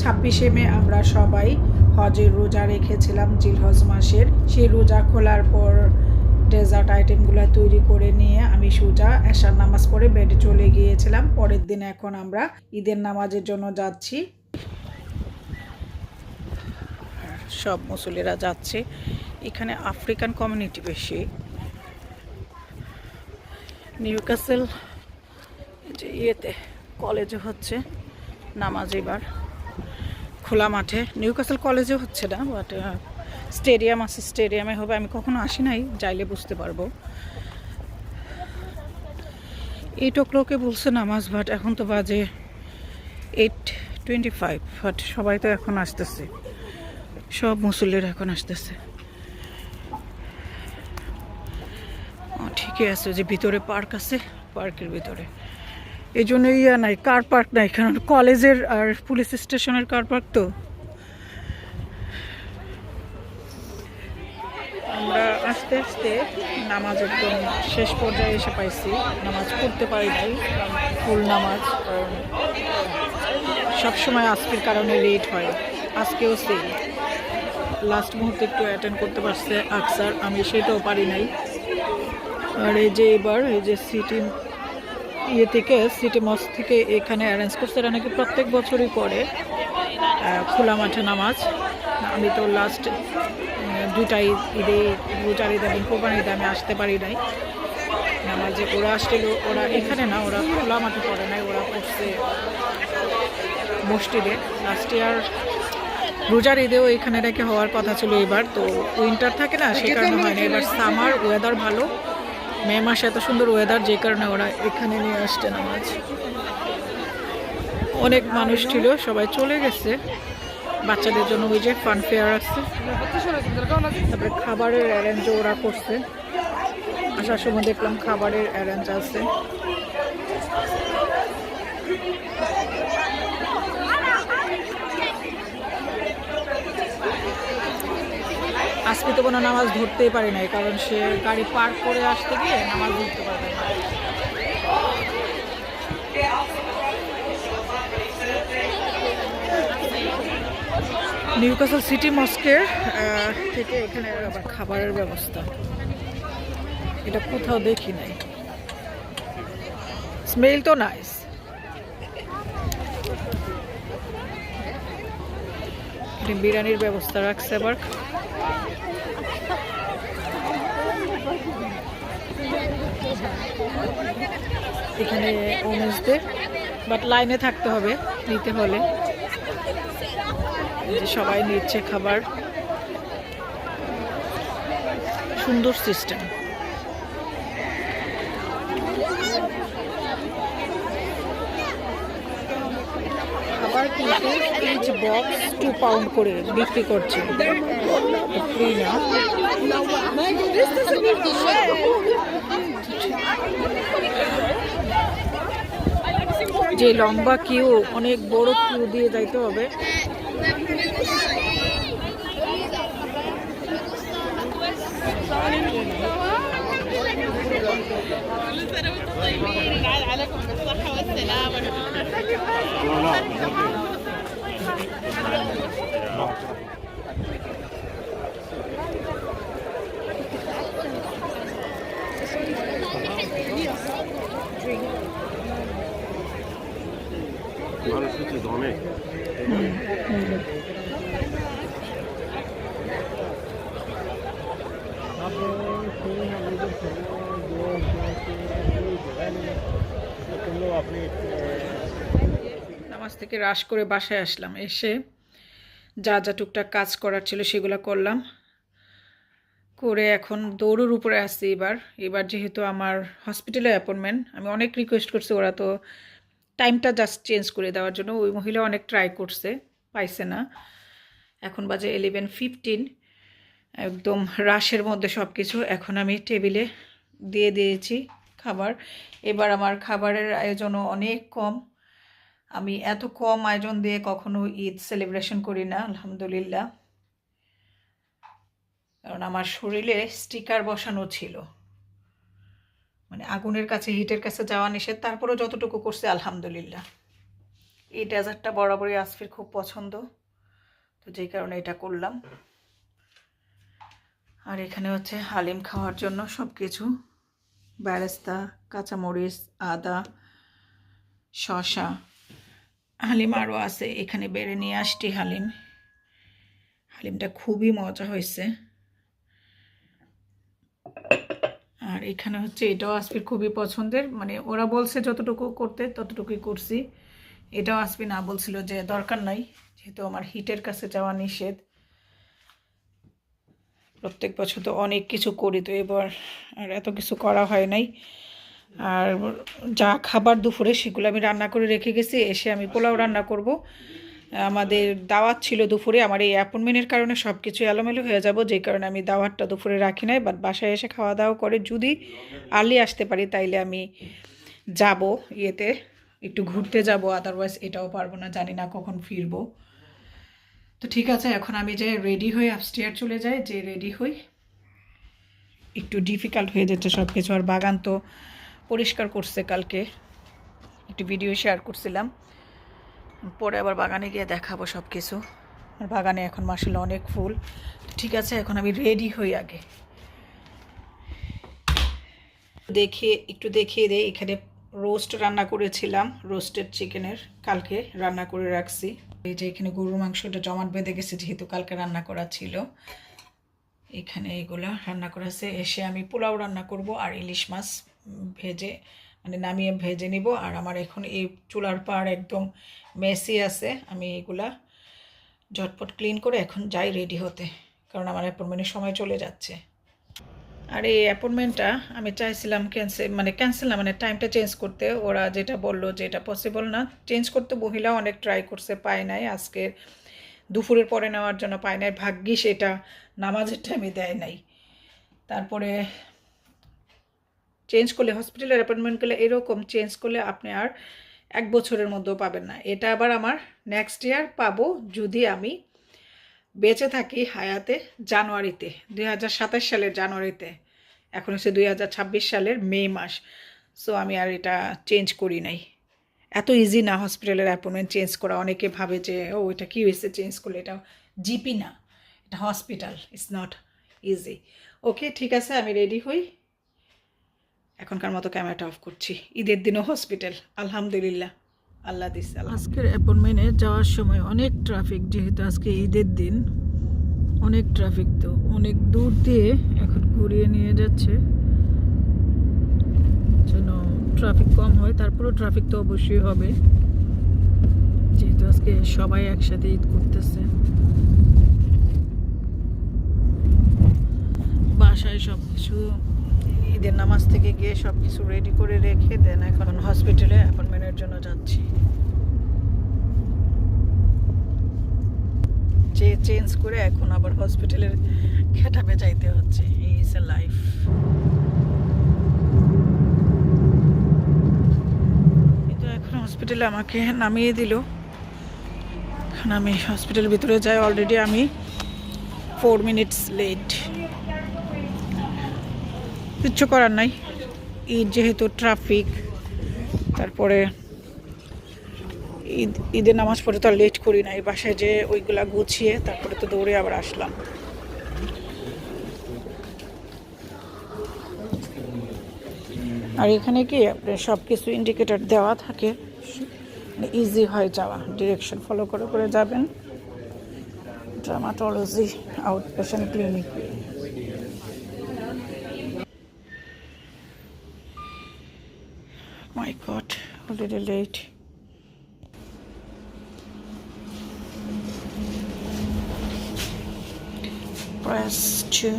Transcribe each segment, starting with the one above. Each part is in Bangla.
26শে মে আমরা সবাই হজের রোজা রেখেছিলাম জিলহজ মাসের। সেই রোজা খোলার পর ডেজার্ট আইটেমগুলো তৈরি করে নিয়ে আমি সোজা এশার নামাজ পড়ে বেডে চলে গিয়েছিলাম। পরের দিন এখন আমরা ঈদের নামাজের জন্য যাচ্ছি। সব মুসল্লিরা যাচ্ছে। এখানে আফ্রিকান কমিউনিটি বেশি। নিউক্যাসল যে ইয়েতে কলেজে হচ্ছে নামাজ এবার খোলা মাঠে। নিউক্যাসল কলেজে হচ্ছে না, বাট স্টেডিয়াম আছে, স্টেডিয়ামে হবে। আমি কখনো আসি নাই, যাইলে বুঝতে পারবো। 8 o'clock-এ বলছে নামাজ, বাট এখন তো বাজে 8:25। বাট সবাই তো এখন আসতেছে, সব মুসল্লিরা এখন আসতেছে। ঠিকই আছে যে ভিতরে পার্ক আছে, পার্কের ভিতরে। এই জন্য নাই, কার পার্ক নাই, কারণ কলেজের আর পুলিশ স্টেশনের কার পার্ক তো। আমরা আস্তে আস্তে নামাজ একদম শেষ পর্যায়ে এসে পাইছি। নামাজ পড়তে পারি নাই, ফুল নামাজ, কারণ সবসময় আজকের কারণে লেট হয়। আজকেও সেই লাস্ট মুহূর্তে একটু অ্যাটেন্ড করতে পারছে আকসার, আমি সেটাও পারি নাই। আর এই যে এবার এই যে সিটি মস্ক থেকে এখানে অ্যারেঞ্জ করছে, এরা নাকি প্রত্যেক বছরই করে খোলা মাঠে নামাজ। আমি তো লাস্ট দুটাই ঈদে, রোজার ঈদ এবং কোরবানির ঈদে আমি আসতে পারি নাই নামাজে। ওরা আসছিল, ওরা এখানে না, ওরা খোলা মাঠে পড়ে নাই, ওরা পড়ছে মসজিদে। লাস্ট ইয়ার রোজার ঈদেও এখানে নাকি হওয়ার কথা ছিল এবার, তো উইন্টার থাকে না, সে কারণে হয় না। এবার সামার, ওয়েদার ভালো, মে মাসে এত সুন্দর ওয়েদার, যে কারণে ওরা এখানে নিয়ে আসছে নামাজ। অনেক মানুষ ছিল, সবাই চলে গেছে। বাচ্চাদের জন্য ওই যে ফান ফেয়ার আছে, তারপরে খাবারের অ্যারেঞ্জও ওরা করছে। আসার সময় দেখলাম খাবারের অ্যারেঞ্জ আছে। আজকে তো কোনো নামাজ ধরতেই পারি নাই, কারণ সে গাড়ি পার্ক করে আসতে গিয়ে নামাজ ধরতে পারবে না। নিউক্যাসল সিটি মস্কের থেকে এখানে আবার খাবারের ব্যবস্থা, এটা কোথাও দেখি নাই। স্মেল তো নাইস। বিরিয়ানির ব্যবস্থা রাখছে আবার। এখানে ওমেন্সদের, বাট লাইনে থাকতে হবে নিতে হলে। সবাই নিচ্ছে খাবার, সুন্দর সিস্টেম। খাবার কিন্তু ইচ বক্স 2 পাউন্ড করে বিক্রি করছে, ফ্রি না। যে লম্বা কিউ, অনেক বড় কিউ দিয়ে যাইতে হবে। অনেক নামাজ থেকে রাশ করে বাসায় আসলাম। এসে যা যা টুকটাক কাজ করার ছিল সেগুলো করলাম, করে এখন দৌড়ের উপরে আসছি। এবার যেহেতু আমার হসপিটালে অ্যাপয়েন্টমেন্ট, আমি অনেক রিকোয়েস্ট করছি, ওরা তো টাইমটা জাস্ট চেঞ্জ করে দেওয়ার জন্য। ওই মহিলা অনেক ট্রাই করছে, পাইছে না। এখন বাজে 11:15, একদম রাশের মধ্যে সব কিছু। এখন আমি টেবিলে দিয়ে দিয়েছি খাবার। এবার আমার খাবারের আয়োজনও অনেক কম। আমি এত কম আয়োজন দিয়ে কখনো ঈদ সেলিব্রেশন করি না, আলহামদুলিল্লাহ। কারণ আমার শরীরে স্টিকার বসানো ছিল, মানে আগুনের কাছে, হিটের কাছে যাওয়া নিষেধ। তারপরেও যতটুকু করছে আলহামদুলিল্লাহ। এই ডেজার্টটা বরাবরই আসফির খুব পছন্দ, তো যেই কারণে এটা করলাম। আর এখানে হচ্ছে হালিম খাওয়ার জন্য সব কিছু, বেরেস্তা, কাঁচামরিচ, আদা, শসা, হালিম আরও আছে, এখানে বেড়ে নিয়ে আসছি হালিম। হালিমটা খুবই মজা হয়েছে। আর এখানে হচ্ছে এটাও আসফির খুবই পছন্দের, মানে ওরা বলছে যতটুকু করতে ততটুকুই করছি। এটাও আসফি না বলছিল যে দরকার নাই, যেহেতু আমার হিটের কাছে যাওয়া নিষেধ। প্রত্যেক বছর তো অনেক কিছু করি, তো এবার আর এত কিছু করা হয় নাই। আর যা খাবার দুপুরে সেগুলো আমি রান্না করে রেখে গেছি, এসে আমি পোলাও রান্না করব। আমাদের দাওয়াত ছিল দুপুরে, আমার এই অ্যাপয়েন্টমেন্টের কারণে সব কিছু এলোমেলো হয়ে যাব, যেই কারণে আমি দাওয়াতটা দুপুরে রাখি নাই। বাট বাসায় এসে খাওয়া দাওয়া করে যদি আর্লি আসতে পারি তাইলে আমি যাব ইয়েতে, একটু ঘুরতে যাব, আদারওয়াইজ এটাও পারবো না, জানি না কখন ফিরবো। তো ঠিক আছে, এখন আমি যে রেডি হয়ে আপস্টেয়ার চলে যাই, যে রেডি হই। একটু ডিফিকাল্ট হয়ে যাচ্ছে সব কিছু। আর বাগান তো পরিষ্কার করছে কালকে, একটু ভিডিও শেয়ার করছিলাম, পরে আবার বাগানে গিয়ে দেখাবো সব কিছু। আর বাগানে এখন মাশাআল্লাহ অনেক ফুল। ঠিক আছে, এখন আমি রেডি হই আগে। একটু দেখিয়ে দেই, এখানে রোস্ট রান্না করেছিলাম, রোস্টেড চিকেনের, কালকে রান্না করে রাখছি। এই যে এখানে গরুর মাংসটা জমাট বেঁধে গেছে, যেহেতু কালকে রান্না করা ছিল। এখানে এগুলা রান্না করেছে। এসে আমি পোলাও রান্না করব আর ইলিশ মাছ ভেজে, মানে নামিয়ে ভেজে নিব। আর আমার এখন এই চুলার পাড় একদম মেসি আছে, আমি এগুলা ঝটপট ক্লিন করে এখন যাই রেডি হতে, কারণ আমার অ্যাপয়েন্টমেন্টের সময় চলে যাচ্ছে। আর এই অ্যাপয়েন্টমেন্টটা আমি চাইছিলাম ক্যান্সেল না, মানে টাইমটা চেঞ্জ করতে। ওরা যেটা বললো যে এটা পসিবল না চেঞ্জ করতে, মহিলা অনেক ট্রাই করছে, পায় নাই। আজকে দুপুরের পরে নেওয়ার জন্য পায় নাই, ভাগ্যিস এটা নামাজের টাইমে দেয় নাই। তারপরে চেঞ্জ করলে, হসপিটালের অ্যাপয়েন্টমেন্ট করলে এরকম চেঞ্জ করলে আপনি আর 1 বছরের মধ্যেও পাবেন না। এটা আবার আমার নেক্সট ইয়ার পাবো, যদি আমি বেঁচে থাকি হায়াতে, জানুয়ারিতে, 2027 সালের জানুয়ারিতে। এখন হচ্ছে 2026 সালের মে মাস। সো আমি আর এটা চেঞ্জ করি নাই। এত ইজি না হসপিটালের অ্যাপয়েন্টমেন্ট চেঞ্জ করা। অনেকে ভাবে যে ও এটা কী হয়েছে চেঞ্জ করলে, এটা জিপি না, এটা হসপিটাল, ইটস নট ইজি। ওকে, ঠিক আছে, আমি রেডি হই। এখনকার মতো ক্যামেরাটা অফ করছি। ঈদের দিনও হসপিটাল, আলহামদুলিল্লাহ, আল্লাহ দিস। আজকের অ্যাপয়েন্টমেন্টে যাওয়ার সময় অনেক ট্রাফিক, যেহেতু আজকে ঈদের দিন অনেক ট্রাফিক, তো অনেক দূর দিয়ে এখন ঘুরিয়ে নিয়ে যাচ্ছে যেন ট্রাফিক কম হয়। তারপরেও ট্রাফিক তো অবশ্যই হবে, যেহেতু আজকে সবাই একসাথে ঈদ করতেছে। বাসায় সব কিছু ঈদের নামাজ থেকে গিয়ে সব কিছু রেডি করে রেখে দেন এখন হসপিটালে অ্যাপয়েন্টমেন্টের জন্য যাচ্ছি। যে চেঞ্জ করে এখন আবার হসপিটালের খেটাবে যাইতে হচ্ছে। এই ইজ এ লাইফ। কিন্তু এখন হসপিটালে আমাকে নামিয়ে দিল। এখন আমি হসপিটালের ভিতরে যাই, অলরেডি আমি 4 মিনিটস লেট। কিচ্ছু করার নাই, ঈদ যেহেতু, ট্রাফিক, তারপরে ঈদের নামাজ পড়ে তো আর লেট করি নাই। বাসায় যে ওইগুলা গুছিয়ে তারপরে তো দৌড়ে আবার আসলাম। আর এখানে কি আপনার সব কিছু ইন্ডিকেটর দেওয়া থাকে, ইজি হয় যাওয়া, ডিরেকশন ফলো করে করে যাবেন। Dermatology outpatient clinic. My god, already late. Press 2.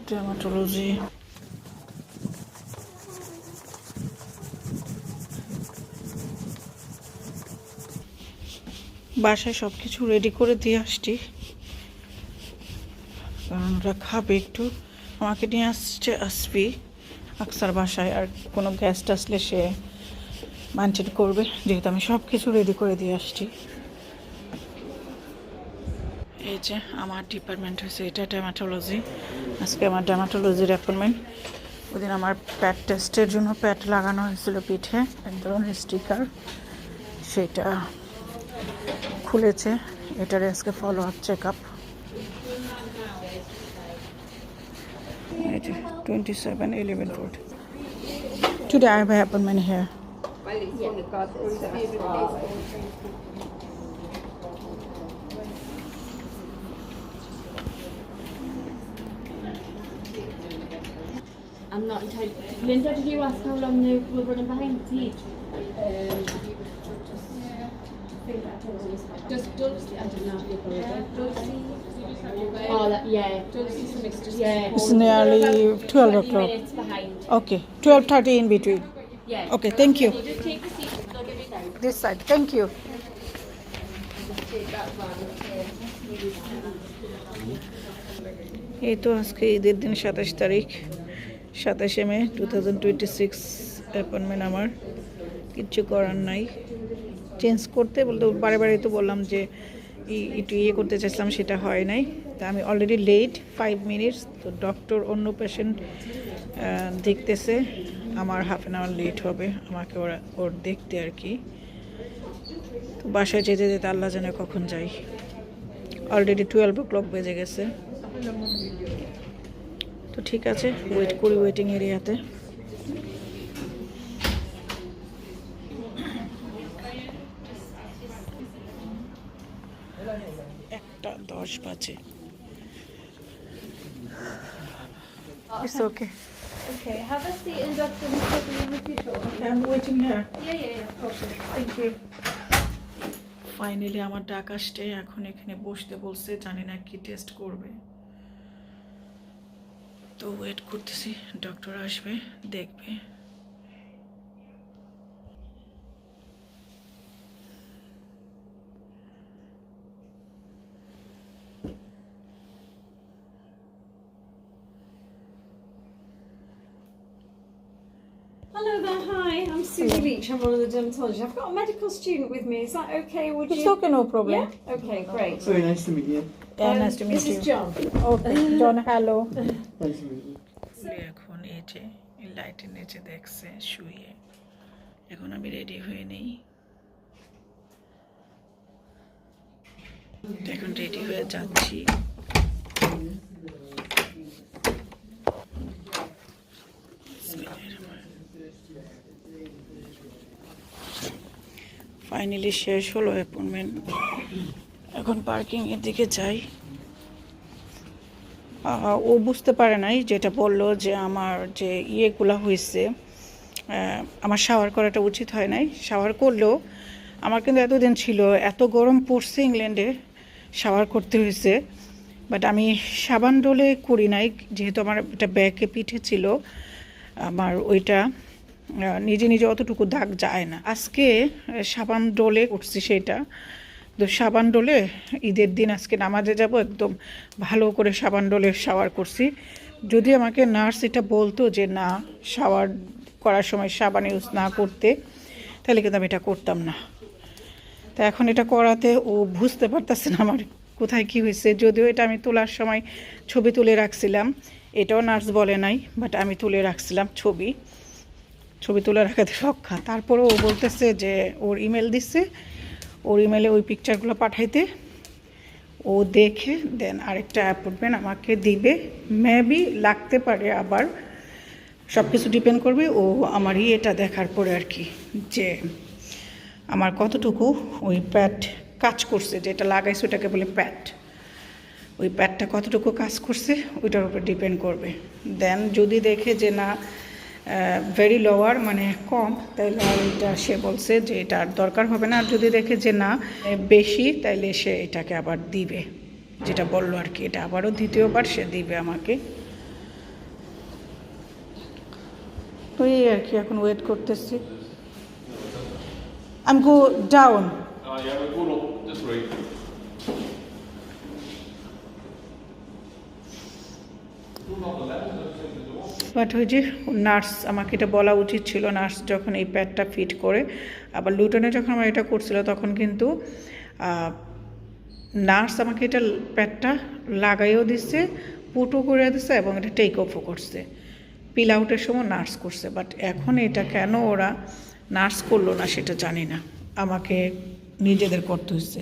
Dermatology. বাসায় সব কিছু রেডি করে দিয়ে আসছি, কারণ ওরা খাবে একটু। আমাকে নিয়ে আসছে আসবি আকসার বাসায়, আর কোনো গেস্ট আসলে সে মেনটেন করবে, যেহেতু আমি সব কিছু রেডি করে দিয়ে আসছি। এই যে আমার ডিপার্টমেন্ট হয়েছে, এটা ডার্মাটোলজি। আজকে আমার ডার্মাটোলজির অ্যাপয়েন্টমেন্ট। ওদিন আমার প্যাট টেস্টের জন্য প্যাট লাগানো হয়েছিল পিঠে, এক ধরনের স্টিকার, সেটা খুলেছে। এটার আজকে follow up check up. 2711 Road. Today I have an appointment here. I'm not entirely. Linda, did you ask how long they were running behind the teach? Just Dulcie, I don't know if you've heard of Dulcie. Oh, that, yeah. Dulcie Smith's just. Yeah. It's nearly 12 20 o'clock. minutes behind. Okay, 12:30 in between. Yeah. Okay, thank you. You just take the seat, they'll give you time. This side, thank you. Take that one. এই তো আজকে ঈদের দিন 27 তারিখ, 27 মে 2026 অ্যাপয়েন্টমেন্ট আমার। কিচ্ছু করার নাই, চেঞ্জ করতে বলতে বারে বারে তো বললাম যে একটু ইয়ে করতে চাইছিলাম, সেটা হয় নাই। তা আমি অলরেডি লেট 5 মিনিটস। তো ডক্টর অন্য পেশেন্ট দেখতেছে, আমার হাফ অ্যান আওয়ার লেট হবে আমাকে ওর দেখতে আর কি। তো বাসায় যেতে যেতে আল্লাহ জানে কখন যাই। অলরেডি 12 o'clock বেজে গেছে। তো ঠিক আছে, ওয়েট করি ওয়েটিং এরিয়াতে। একটা 10 বাজে। It's okay. Okay, have a seat and Dr. Mustapha with you shortly. I'm waiting here. Yeah, of course. Thank you. Finally আমার ডাক আসছে, এখন এখানে বসতে বলছে, জানি না কি টেস্ট করবে। তো ওয়েট করতেছি, ডক্টর আসবে, দেখবে। Hello there, hi, I'm Susie Leach, I'm one of the dermatologists. I've got a medical student with me, is that okay? Would It's you? okay, no problem. Yeah? Okay, great. Very nice to meet you. Yeah, nice to meet This you. is John. Okay, John, hello. Nice to meet you. এখন এই যে লাইটের নিচে দেখছে শুয়ে, এখন আমি রেডি হয়ে নেই। এখন রেডি হয়ে যাচ্ছি। ফাইনালি শেষ হলো অ্যাপয়েন্টমেন্ট। এখন পার্কিং এর দিকে যাই। ও বুঝতে পারে নাই, যেটা বললো যে আমার যে ইয়েগুলো হয়েছে, আমার শাওয়ার করাটা উচিত হয় নাই। শাওয়ার করলেও আমার কিন্তু এতদিন ছিল, এত গরম পড়ছে ইংল্যান্ডে, শাওয়ার করতে হয়েছে। বাট আমি সাবান ডোলে করি নাই, যেহেতু আমার এটা ব্যাকে পিঠে ছিল, আমার ওইটা নিজে নিজে অতটুকু দাগ যায় না। আজকে সাবান ডোলে করছি সেটা। তো সাবান ডোলে ঈদের দিন আজকে নামাজে যাব, একদম ভালো করে সাবান ডোলে শাওয়ার করছি। যদি আমাকে নার্স এটা বলতো যে না, শাওয়ার করার সময় সাবান ইউজ না করতে, তাহলে কিন্তু আমি এটা করতাম না। তা এখন এটা করাতে ও বুঝতে পারতেছে না আমার কোথায় কী হয়েছে। যদিও এটা আমি তোলার সময় ছবি তুলে রাখছিলাম, এটাও নার্স বলে নাই, বাট আমি তুলে রাখছিলাম ছবি তুলে রাখাতে রক্ষা। তারপরে ও বলতেছে যে ওর ইমেল দিচ্ছে, ওর ইমেলে ওই পিকচারগুলো পাঠাইতে, ও দেখে দেন আরেকটা অ্যাপয়েন্টমেন্ট আমাকে দিবে। মেবি লাগতে পারে, আবার সব কিছু ডিপেন্ড করবে ও আমার এটা দেখার পরে আর কি, যে আমার কতটুকু ওই প্যাড কাজ করছে, যেটা লাগাইছে ওটাকে বলে প্যাড, ওই প্যাডটা কতটুকু কাজ করছে ওইটার উপর ডিপেন্ড করবে। দেন যদি দেখে যে না ভেরি লোয়ার মানে কম, তাইলে আর এটা সে বলছে যে এটা আর দরকার হবে না। আর যদি দেখে যে না বেশি, তাইলে সে এটাকে আবার দিবে, যেটা বললো আর কি, এটা আবারও দ্বিতীয়বার সে দিবে আমাকে। তো এই আর কি, এখন ওয়েট করতেছি। আমি go down. Yeah, we're going up this way. But ওই যে নার্স আমাকে এটা বলা উচিত ছিল, নার্স যখন এই প্যাডটা ফিট করে, আবার লুটনে যখন আমার এটা করছিল তখন কিন্তু নার্স আমাকে এটা প্যাডটা লাগাইও দিচ্ছে, পুটও করে দিচ্ছে এবং এটা টেক অফও করছে, পিল আউটের সময় নার্স করছে। বাট এখন এটা কেন ওরা নার্স করলো না সেটা জানি না, আমাকে নিজেদের করতে হচ্ছে।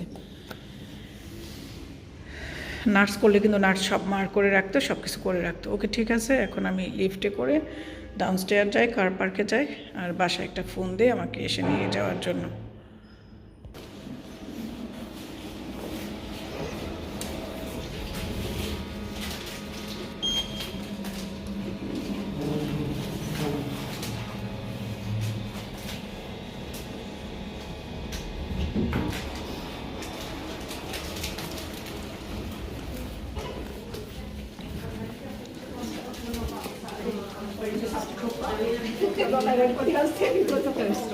নার্স করলে কিন্তু নার্স সব মার করে রাখতো, সব কিছু করে রাখতো। ওকে ঠিক আছে, এখন আমি লিফটে করে ডাউনস্টেয়ার যাই, কার পার্কে যাই, আর বাসায় একটা ফোন দিয়ে আমাকে এসে নিয়ে যাওয়ার জন্য। Everybody else taking good the post.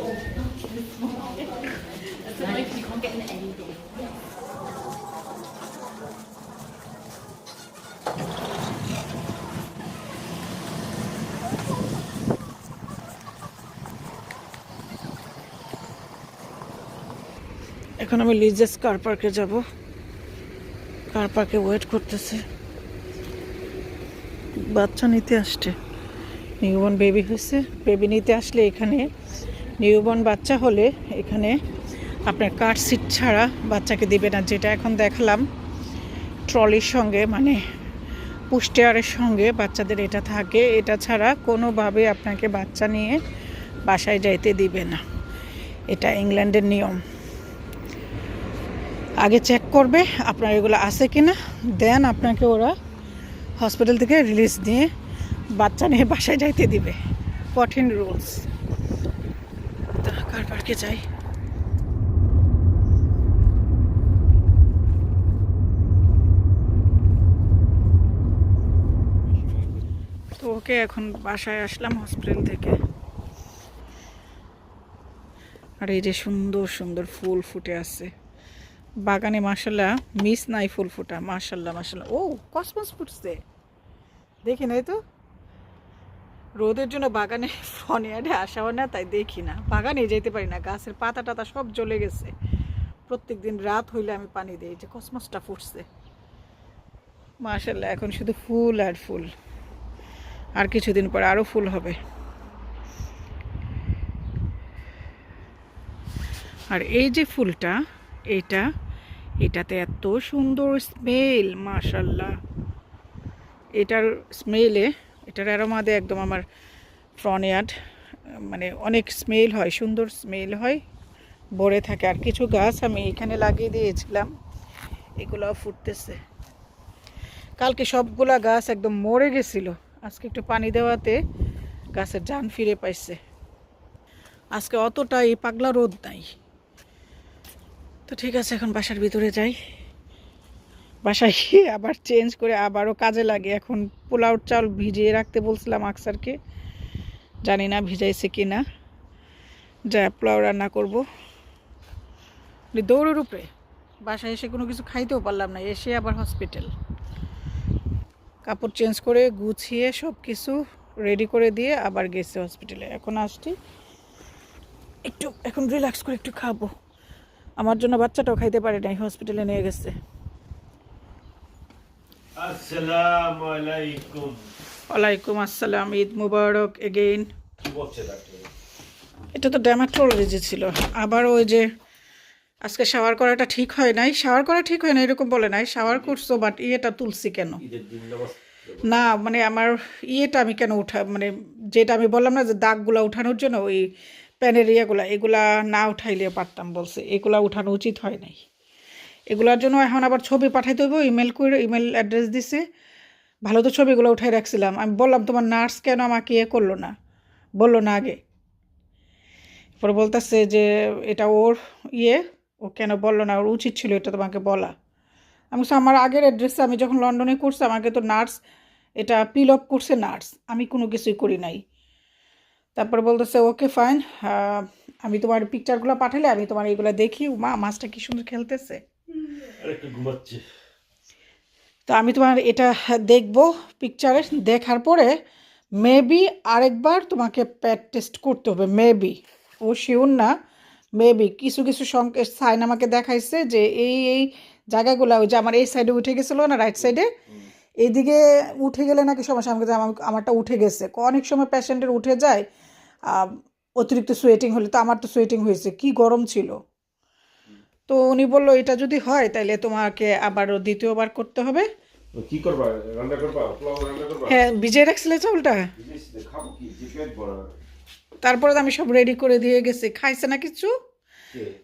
You can't get in any door. এখন আমি লিজেস কার পার্কে যাব, কার পার্কে ওয়েট করতেছে, বাচ্চা নিতে আসছে, নিউবর্ন বেবি হয়েছে। বেবি নিতে আসলে এখানে নিউবর্ন বাচ্চা হলে এখানে আপনার কার সিট ছাড়া বাচ্চাকে দিবে না, যেটা এখন দেখালাম ট্রলির সঙ্গে, মানে পুশচেয়ারের সঙ্গে বাচ্চাদের এটা থাকে। এটা ছাড়া কোনোভাবে আপনাকে বাচ্চা নিয়ে বাসায় যাইতে দিবে না, এটা ইংল্যান্ডের নিয়ম। আগে চেক করবে আপনার এগুলো আছে কিনা, দেন আপনাকে ওরা হসপিটাল থেকে রিলিজ দিয়ে বাচ্চা নিয়ে বাসায় যাইতে দিবে। কঠিন রুলস। কার পার্কে যাই। তো ওকে এখন বাসায় আসলাম হসপিটাল থেকে। আর এই যে সুন্দর সুন্দর ফুল ফুটে আছে বাগানে, মাশাল্লাহ মিস নাই ফুল ফুটা, মাশাল্লাহ মাশাল্লাহ। ও কসমস ফুটছে, দেখি নাই তো, রোদের জন্য বাগানে ফনিয়ারে আসা হয় না, তাই দেখি না, বাগানে যেতে পারি না, গাছের পাতা টাতা সব জ্বলে গেছে। প্রত্যেক দিন রাত হইলে আমি পানি দিই। যে কসমসটা ফুটছে মাশাল্লাহ, এখন শুধু ফুল আর ফুল, আর কিছুদিন পর আরও ফুল হবে। আর এই যে ফুলটা, এটাতে এত সুন্দর স্মেল মাশাল্লাহ, এটার স্মেলে, এটার অ্যারোমাদে একদম আমার ফ্রনিয়ার্ড মানে অনেক স্মেল হয়, সুন্দর স্মেল হয়, ভরে থাকে। আর কিছু গাছ আমি এখানে লাগিয়ে দিয়েছিলাম, এগুলোও ফুটতেছে। কালকে সবগুলা গাছ একদম মরে গেছিল, আজকে একটু পানি দেওয়াতে গাছের জান ফিরে পাইছে। আজকে অতটা এই পাগলা রোদ নাই। তো ঠিক আছে, এখন বাসার ভিতরে যাই, বাসায় গিয়ে আবার চেঞ্জ করে আবারও কাজে লাগে। এখন পোলাও চাল ভিজিয়ে রাখতে বলছিলাম আকসারকে, জানি না ভিজাইছে কি না, যা পোলাও রান্না করবো। দৌড়ের উপরে বাসায় এসে কোনো কিছু খাইতেও পারলাম না, এসে আবার হসপিটাল। কাপড় চেঞ্জ করে গুছিয়ে সব কিছু রেডি করে দিয়ে আবার গেছে হসপিটালে। এখন আসছি একটু, এখন রিল্যাক্স করে একটু খাবো। আমার জন্য বাচ্চাটাও খাইতে পারে নাই, হসপিটালে নিয়ে গেছে। আসসালামু আলাইকুম। ওয়ালাইকুম আসসালাম, ঈদ মুবারক এগেইন। কি বলছে ডাক্তার? এটা তো ড্যামাটোলজি ছিল। আবার ওই যে আজকে শাওয়ার করাটা ঠিক হয় নাই, শাওয়ার করা ঠিক হয় না এরকম বলে নাই, শাওয়ার করছো বাট ইয়েটা তুলছি কেন ঈদের দিন নামাজ না, মানে আমার ইয়েটা আমি কেন মানে যেটা আমি বললাম না যে দাগগুলা উঠানোর জন্য ওই প্যানের এগুলা না উঠাইলে পারতাম, বলছে এগুলা উঠানো উচিত হয় নাই। এগুলার জন্য এখন আবার ছবি পাঠাইতে হইব, ইমেল করে, ইমেল অ্যাড্রেস দিছে। ভালো তো ছবিগুলো উঠাই রাখছিলাম। আমি বললাম তোমার নার্স কেন আমাকে করলো না, বললো না আগে। পরে বলতেছে যে এটা ওর ও কেন বললো না, ওর উচিত ছিল এটা তোমাকে বলা। আমি আমার আগের অ্যাড্রেসে আমি যখন লন্ডনে করছি আমাকে তো নার্স এটা পিল অফ করছে নার্স, আমি কোনো কিছুই করি নাই। তারপর বলতেছে ওকে ফাইন, আমি তোমার পিকচারগুলো পাঠালে আমি তোমার এইগুলো দেখি। মা মাছটা কি সুন্দর খেলতেছে, আরেকটু ঘুমাচ্ছে। তো আমি তোমার এটা দেখবো পিকচারে, দেখার পরে মেবি আরেকবার তোমাকে প্যাট টেস্ট করতে হবে, মেবি, ও শিওর না, মেবি কিছু কিছু সংকেত সাইন আমাকে দেখাইছে যে এই জায়গাগুলো, ওই যে আমার এই সাইডে উঠে গেছিলো না, রাইট সাইডে, এইদিকে উঠে গেলে নাকি সমস্যা, আমাকে আমারটা উঠে গেছে, অনেক সময় পেশেন্টের উঠে যায় অতিরিক্ত সোয়েটিং হলে, তো আমার তো সোয়েটিং হয়েছে, কি গরম ছিল। তো উনি বললো এটা যদি হয় তাহলে তোমাকে আবারও দ্বিতীয়বার করতে হবে। কি করবা, রান্না করবা, পোলাও রান্না করবা? হ্যাঁ, ভিজিয়ে রাখছিলে চাউলটা, খাবো কি, যে পেট ভরা। তারপরে তো আমি সব রেডি করে দিয়ে গেছি, খাইছে না কিছু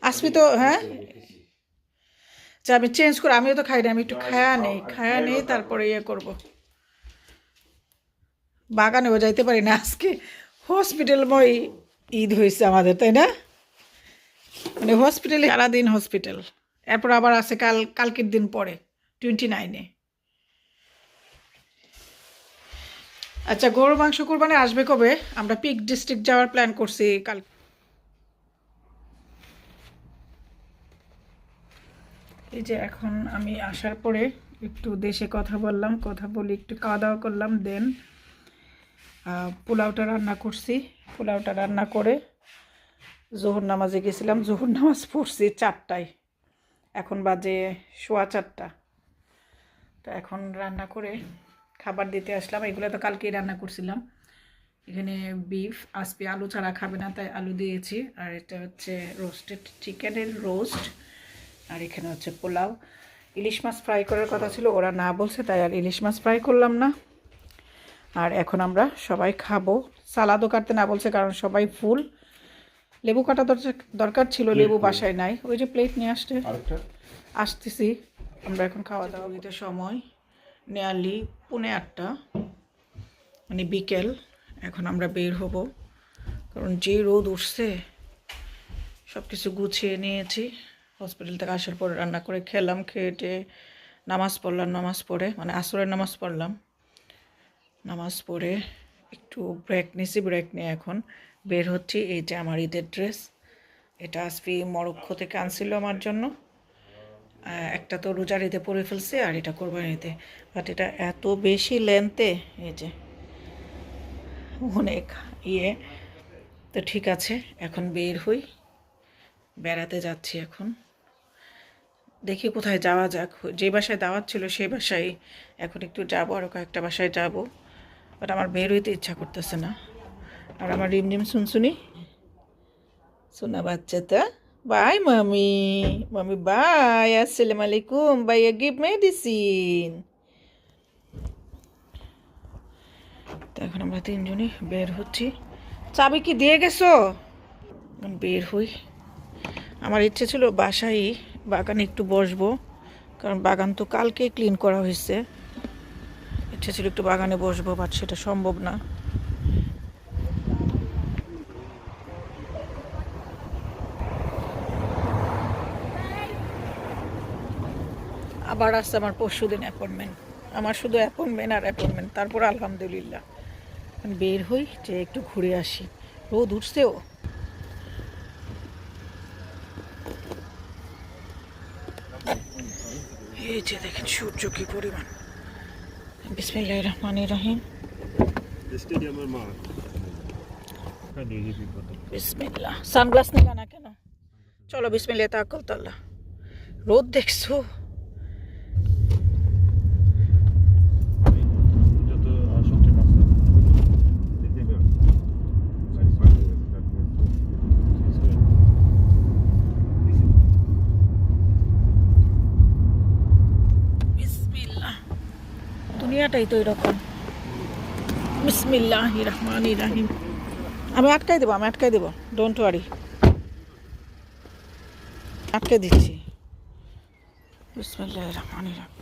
আসবি তো। হ্যাঁ, আচ্ছা আমি চেঞ্জ করে, আমিও তো খাই না, আমি একটু খায়া নেই তারপরে ইয়ে করবো। বাগানেও যাইতে পারি না আজকে, হসপিটালময় ঈদ হয়েছে আমাদের, তাই না? মানে হসপিটালে সারাদিন হসপিটাল, এরপর আবার আছে কালকের দিন পরে 29-এ। আচ্ছা, গরুর মাংস কোরবানি আসবে কবে? আমরা পিক ডিস্ট্রিক্ট যাওয়ার প্ল্যান করছি কাল। এই যে এখন আমি আসার পরে একটু দেশে কথা বললাম, কথা বলি, একটু খাওয়া দাওয়া করলাম, দেন পোলাওটা রান্না করছি। পোলাওটা রান্না করে জোহর নামাজে গেছিলাম, জোহর নামাজ পড়ছি 4টায়, এখন বাজে 4:15। তো এখন রান্না করে খাবার দিতে আসলাম। এগুলো তো কালকেই রান্না করছিলাম। এখানে বিফ, আসপি আলু ছাড়া খাবে না তাই আলু দিয়েছি, আর এটা হচ্ছে রোস্টেড চিকেনের রোস্ট, আর এখানে হচ্ছে পোলাও। ইলিশ মাছ ফ্রাই করার কথা ছিল, ওরা না বলছে তাই আর ইলিশ মাছ ফ্রাই করলাম না। আর এখন আমরা সবাই খাবো। সালাদও কাটতে না বলছে কারণ সবাই ফুল। লেবু কাটা দরকার ছিল, লেবু বাসায় নাই, ওই যে প্লেট নিয়ে আসতেছি। আমরা এখন খাওয়া দাওয়া দিতে সময় নিয়ারলি 8:45, মানে বিকেল। এখন আমরা বের হব, কারণ যে রোদ উঠছে। সব কিছু গুছিয়ে নিয়েছি, হসপিটাল থেকে আসার পরে রান্না করে খেলাম, খেয়ে নামাজ পড়লাম, নামাজ পড়ে মানে আসরের নামাজ পড়লাম, নামাজ পড়ে একটু ব্রেক নিয়েছি, ব্রেক নিয়ে এখন বের হচ্ছি। এই যে আমার ঈদের ড্রেস, এটা আসবি মরক্কো থেকে আনছিল আমার জন্য। একটা তো রোজার ঈদে পরে ফেলছি, আর এটা কোরবানিতে, বাট এটা এত বেশি লেন্থে, এই যে অনেক ইয়ে। তো ঠিক আছে, এখন বের হই, বেড়াতে যাচ্ছি। এখন দেখি কোথায় যাওয়া যাক, যে বাসায় দাওয়াত ছিল সেই বাসায় এখন একটু যাবো, আরও কয়েকটা বাসায় যাবো, বাট আমার বের হইতে ইচ্ছা করতেছে না। আর আমার রিমঝিম শুনশুনি শোনা বাচ্চাটা, বাই মামি, মামি বাই, আসসালামু আলাইকুম, ভাইয়া গিভ মেডিসিন। তো এখন আমরা 3জনই বের হচ্ছি। চাবি কি দিয়ে গেছো? বের হই। আমার ইচ্ছে ছিল বাসায় বাগানে একটু বসবো, কারণ বাগান তো কালকে ক্লিন করা হয়েছে। ইচ্ছে ছিল একটু বাগানে বসবো, বাট সেটা সম্ভব না। আবার আসছে আমার পরশুদিন অ্যাপয়েন্টমেন্ট, আমার শুধু অ্যাপয়েন্টমেন্ট আর অ্যাপয়েন্টমেন্ট। তারপর আলহামদুলিল্লাহ বের হই, যে একটু ঘুরে আসি। রোদ উঠছেও। এই যে দেখেন সূর্য কি পরিমাণ। বিসমিল্লাহির রহমানির রহিম। স্টেডিয়ামের মাঠ। বিসমিল্লাহ। সানগ্লাস নিলা না কেন? চলো বিসমিল্লাহ তাওয়াক্কালতু আল্লাহ। রোদ দেখছো? যত শক্তি মাছ দেখতে পাবেন। বিসমিল্লাহ। দুনিয়াটাই তো এরকম। বিসমিল্লাহির রহমানির রহিম। আমি আটকাই দেবো, ডোন্ট ওয়ারি, আটকে দিচ্ছি। বিসমিল্লাহির রহমানির রহিম।